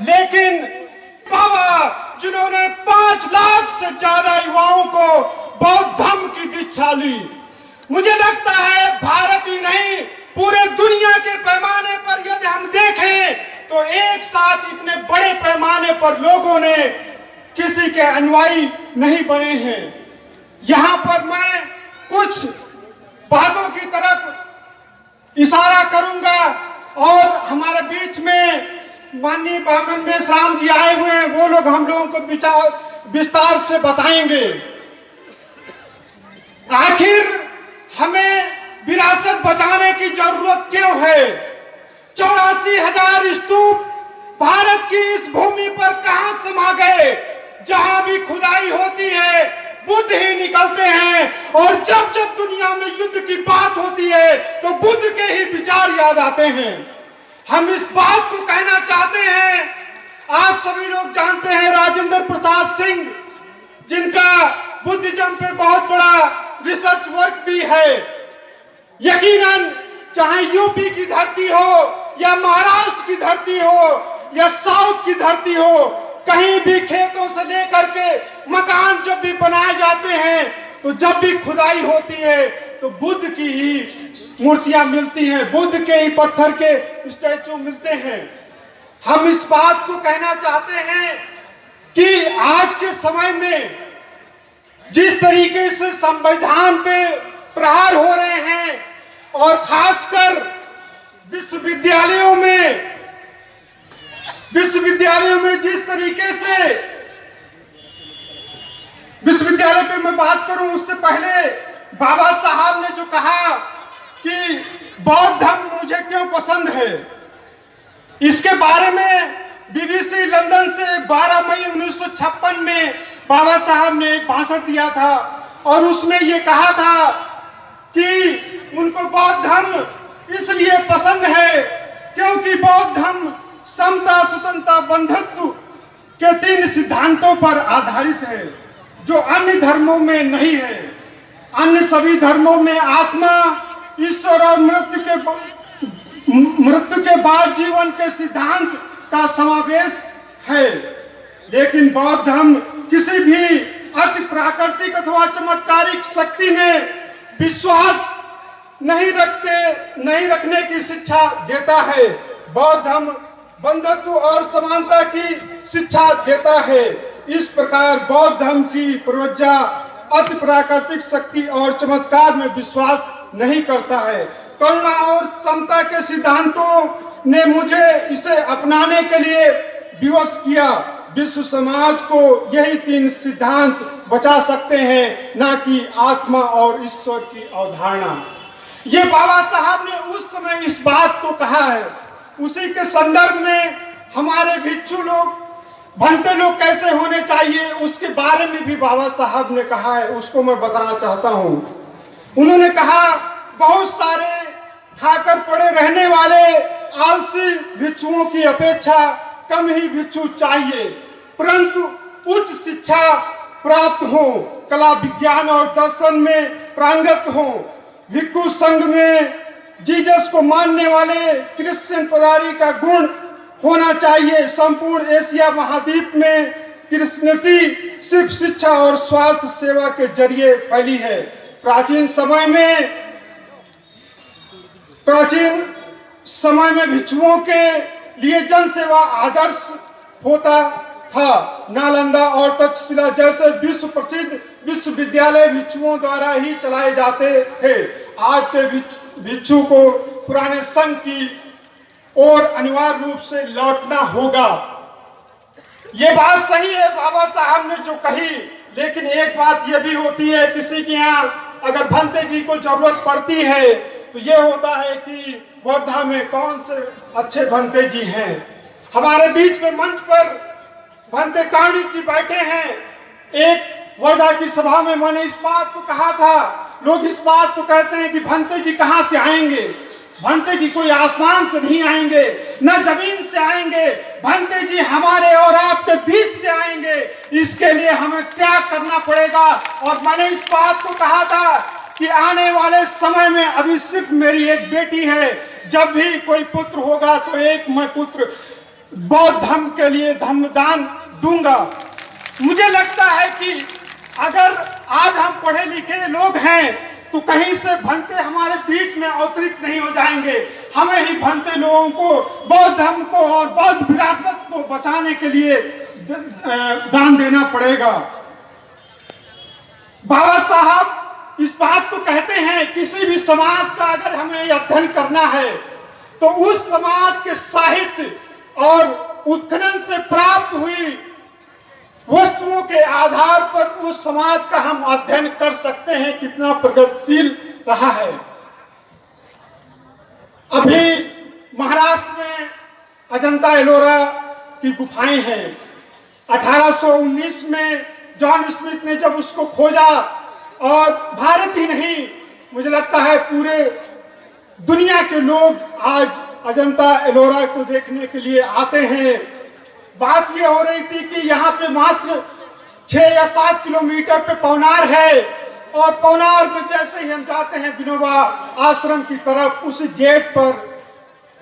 लेकिन बाबा जिन्होंने 5 लाख से ज्यादा युवाओं को बौद्ध धर्म की दीक्षा ली, मुझे लगता है भारत ही नहीं पूरे दुनिया के पैमाने पर यदि हम देखें तो एक साथ इतने बड़े पैमाने पर लोगों ने किसी के अनुयायी नहीं बने हैं। यहां पर मैं कुछ बातों की तरफ इशारा करूंगा और हमारे बीच में माननीय बामन मेश्राम जी आए हुए हैं, वो लोग हम लोगों को विस्तार से बताएंगे। आखिर हमें विरासत बचाने की जरूरत क्यों है? 84,000 स्तूप भारत की इस भूमि पर कहां समा गए? जहां भी खुदाई होती है बुद्ध ही निकलते हैं, और जब जब दुनिया में युद्ध की बात होती है तो बुद्ध के ही विचार याद आते हैं। हम इस बात को कहना चाहते हैं, आप सभी लोग जानते हैं राजेंद्र प्रसाद सिंह, जिनका बुद्धिज्म पे बहुत बड़ा रिसर्च वर्क भी है। यकीनन चाहे यूपी की धरती हो या महाराष्ट्र की धरती हो या साउथ की धरती हो, कहीं भी खेतों से लेकर के मकान जब भी बनाए जाते हैं तो जब भी खुदाई होती है तो बुद्ध की ही मूर्तियां मिलती हैं, बुद्ध के ही पत्थर के स्टैचू मिलते हैं। हम इस बात को कहना चाहते हैं कि आज के समय में जिस तरीके से संविधान पे प्रहार हो रहे हैं और खासकर विश्वविद्यालयों में जिस तरीके से विश्वविद्यालय पे मैं बात करूं उससे पहले बाबा साहब ने जो कहा कि बौद्ध धर्म मुझे क्यों पसंद है, इसके बारे में बीबीसी लंदन से 12 मई 1956 में बाबा साहब ने एक भाषण दिया था और उसमें ये कहा था कि उनको बौद्ध धर्म इसलिए पसंद है क्योंकि बौद्ध धर्म समता, स्वतंत्रता, बंधुत्व के 3 सिद्धांतों पर आधारित है जो अन्य धर्मों में नहीं है। अन्य सभी धर्मों में आत्मा, ईश्वर और मृत्यु के बाद जीवन के सिद्धांत का समावेश है, लेकिन बौद्ध धर्म किसी भी अति प्राकृतिक अथवा चमत्कारिक शक्ति में विश्वास नहीं रखने की शिक्षा देता है। बौद्ध धर्म बंधुत्व और समानता की शिक्षा देता है। इस प्रकार बौद्ध धर्म की प्रवज्जा अति प्राकृतिक शक्ति और चमत्कार में विश्वास नहीं करता है। करुणा और समता के सिद्धांतों ने मुझे इसे अपनाने के लिए विवश किया। विश्व समाज को यही 3 सिद्धांत बचा सकते हैं, ना कि आत्मा और ईश्वर की अवधारणा। ये बाबा साहब ने उस समय इस बात को कहा है। उसी के संदर्भ में हमारे भिक्षु लोग, भंते लोग कैसे होने चाहिए उसके बारे में भी बाबा साहब ने कहा है, उसको मैं बताना चाहता हूँ। उन्होंने कहा बहुत सारे खाकर पड़े रहने वाले आलसी भिक्षुओं की अपेक्षा कम ही भिक्षु चाहिए, परंतु उच्च शिक्षा प्राप्त हो, कला विज्ञान और दर्शन में प्रांगत हो, भिक्षु संघ में जीसस को मानने वाले क्रिश्चियन पुजारी का गुण होना चाहिए। संपूर्ण एशिया महाद्वीप में क्रिश्चियनिटी सिर्फ शिक्षा और स्वास्थ्य सेवा के जरिए फैली है। प्राचीन समय में भिक्षुओं के लिए जन सेवा आदर्श होता था। नालंदा और तक्षशिला जैसे विश्व प्रसिद्ध विश्वविद्यालय भिक्षुओं द्वारा ही चलाए जाते थे। आज के भिक्षु को पुराने संघ की ओर अनिवार्य रूप से लौटना होगा। ये बात सही है बाबा साहब ने जो कही, लेकिन एक बात यह भी होती है, किसी के यहाँ अगर भंते जी को जरूरत पड़ती है तो ये होता है कि वर्धा में कौन से अच्छे भंते जी हैं। हमारे बीच में मंच पर भंते कार्णिक जी बैठे हैं। एक वर्धा की सभा में मैंने इस बात को कहा था, लोग इस बात को कहते हैं कि भंते जी कहाँ से आएंगे। भंते जी कोई आसमान से नहीं आएंगे, न जमीन से आएंगे, भंते जी हमारे और आपके बीच से आएंगे। इसके लिए हमें त्याग करना पड़ेगा। और मैंने इस बात को कहा था कि आने वाले समय में अभी सिर्फ मेरी एक बेटी है, जब भी कोई पुत्र होगा तो एक मैं पुत्र बौद्ध धर्म के लिए धर्मदान दूंगा। मुझे लगता है कि अगर आज हम पढ़े लिखे लोग हैं तो कहीं से भंते हमारे बीच में अवतरित नहीं हो जाएंगे। हमें ही भंते लोगों को बौद्ध धर्म को और बौद्ध विरासत को बचाने के लिए दान देना पड़ेगा। बाबा साहब इस बात को कहते हैं, किसी भी समाज का अगर हमें अध्ययन करना है तो उस समाज के साहित्य और उत्खनन से प्राप्त हुई वस्तुओं के आधार पर उस समाज का हम अध्ययन कर सकते हैं कितना प्रगतिशील रहा है। अभी महाराष्ट्र में अजंता एलोरा की गुफाएं हैं। 1819 में जॉन स्मिथ ने जब उसको खोजा, और भारत ही नहीं मुझे लगता है पूरे दुनिया के लोग आज अजंता एलोरा को देखने के लिए आते हैं। बात यह हो रही थी कि यहाँ पे मात्र 6 या 7 किलोमीटर पे पवनार है, और पवनार में जैसे ही हम जाते हैं विनोबा आश्रम की तरफ, उस गेट पर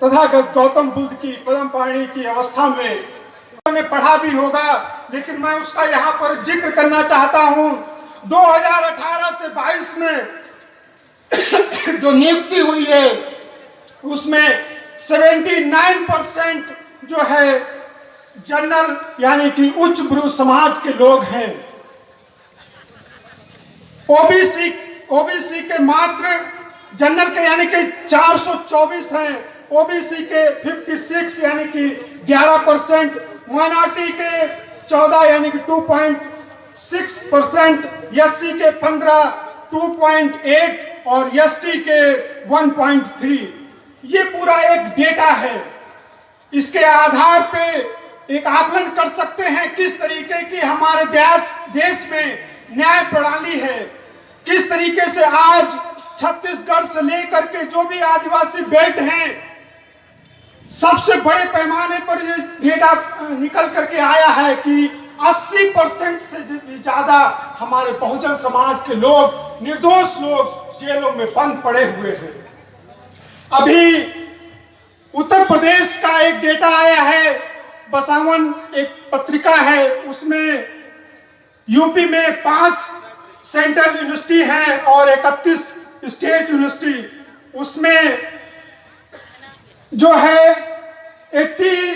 तथागत गौतम बुद्ध की पद्म पाणि की अवस्था में उन्होंने पढ़ा भी होगा, लेकिन मैं उसका यहाँ पर जिक्र करना चाहता हूँ। 2018 से 22 में जो नियुक्ति हुई है उसमें 79% जो है जनरल यानी कि उच्च ब्रू समाज के लोग हैं। ओबीसी के मात्र जनरल के यानी कि 424 हैं, ओबीसी के 56 यानी कि 11%, माइनॉरिटी के 14 यानी कि 2.6%, एससी के 15 2.8 और एसटी के 1.3। ये पूरा एक डेटा है। इसके आधार पे एक आकलन कर सकते हैं किस तरीके की हमारे देश में न्याय प्रणाली है, किस तरीके से आज छत्तीसगढ़ से लेकर के जो भी आदिवासी बेल्ट हैं, सबसे बड़े पैमाने पर ये डेटा निकल करके आया है कि 80% से ज्यादा हमारे बहुजन समाज के लोग, निर्दोष लोग जेलों में बंद पड़े हुए हैं। अभी उत्तर प्रदेश का एक डेटा आया है, बसावन एक पत्रिका है, उसमें यूपी में 5 सेंट्रल यूनिवर्सिटी हैं और 31 स्टेट यूनिवर्सिटी, उसमें जो है 80